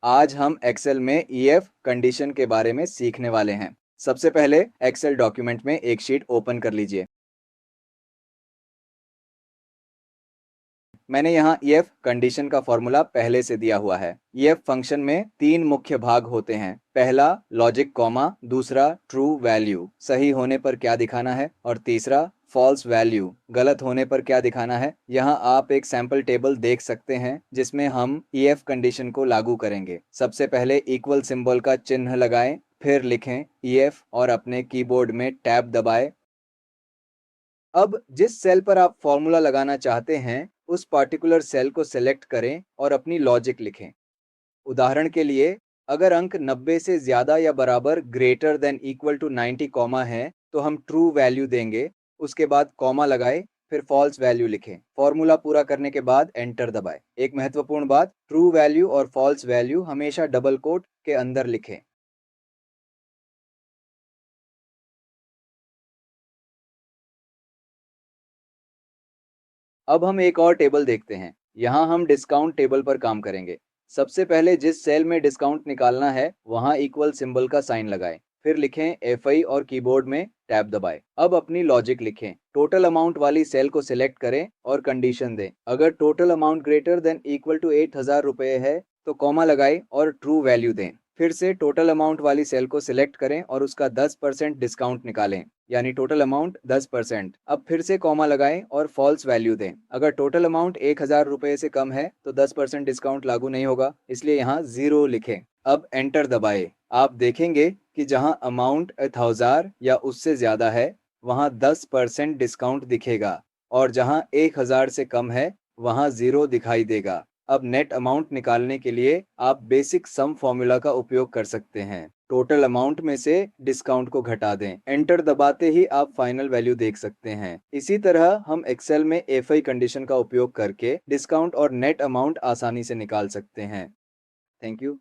आज हम एक्सेल में ईएफ कंडीशन के बारे में सीखने वाले हैं। सबसे पहले एक्सेल डॉक्यूमेंट में एक शीट ओपन कर लीजिए। मैंने यहाँ ईएफ कंडीशन का फॉर्मूला पहले से दिया हुआ है। ईएफ फंक्शन में तीन मुख्य भाग होते हैं। पहला लॉजिक कॉमा, दूसरा ट्रू वैल्यू सही होने पर क्या दिखाना है, और तीसरा फॉल्स वैल्यू गलत होने पर क्या दिखाना है। यहाँ आप एक सैंपल टेबल देख सकते हैं जिसमें हम ईएफ कंडीशन को लागू करेंगे। सबसे पहले इक्वल सिंबल का चिन्ह लगाएं, फिर लिखें ईएफ और अपने कीबोर्ड में टैब दबाएं। अब जिस सेल पर आप फॉर्मूला लगाना चाहते हैं उस पार्टिकुलर सेल को सिलेक्ट करें और अपनी लॉजिक लिखें। उदाहरण के लिए, अगर अंक 90 से ज्यादा या बराबर greater than equal to 90 comma है तो हम ट्रू वैल्यू देंगे। उसके बाद कॉमा लगाए, फिर फॉल्स वैल्यू लिखें। फॉर्मूला पूरा करने के बाद एंटर दबाएं। एक महत्वपूर्ण बात, ट्रू वैल्यू और फॉल्स वैल्यू हमेशा डबल कोट के अंदर लिखें। अब हम एक और टेबल देखते हैं। यहाँ हम डिस्काउंट टेबल पर काम करेंगे। सबसे पहले जिस सेल में डिस्काउंट निकालना है वहाँ इक्वल सिंबल का साइन लगाएं, फिर लिखें एफआई और कीबोर्ड में टैब दबाएं। अब अपनी लॉजिक लिखें। टोटल अमाउंट वाली सेल को सिलेक्ट करें और कंडीशन दें। अगर total amount greater than equal to 8,000 रुपये है तो कॉमा लगाएं और ट्रू वैल्यू दें। फिर से टोटल अमाउंट वाली सेल को सिलेक्ट करें और उसका 10% डिस्काउंट निकालें, यानी टोटल अमाउंट 10%। अब फिर से कॉमा लगाएं और फॉल्स वैल्यू दें। अगर टोटल अमाउंट 1,000 रुपये से कम है तो 10% डिस्काउंट लागू नहीं होगा, इसलिए यहाँ 0 लिखें। अब एंटर दबाएं। आप देखेंगे कि जहाँ अमाउंट 1000 या उससे ज़्यादा है वहाँ 10% डिस्काउंट दिखेगा, और जहाँ 1000 से कम है वहाँ 0 दिखाई देगा। अब नेट अमाउंट निकालने के लिए आप बेसिक सम फॉर्मूला का उपयोग कर सकते हैं। टोटल अमाउंट में से डिस्काउंट को घटा दें। एंटर दबाते ही आप फाइनल वैल्यू देख सकते हैं। इसी तरह हम एक्सेल में एफआई कंडीशन का उपयोग करके डिस्काउंट और नेट अमाउंट आसानी से निकाल सकते हैं। Thank you.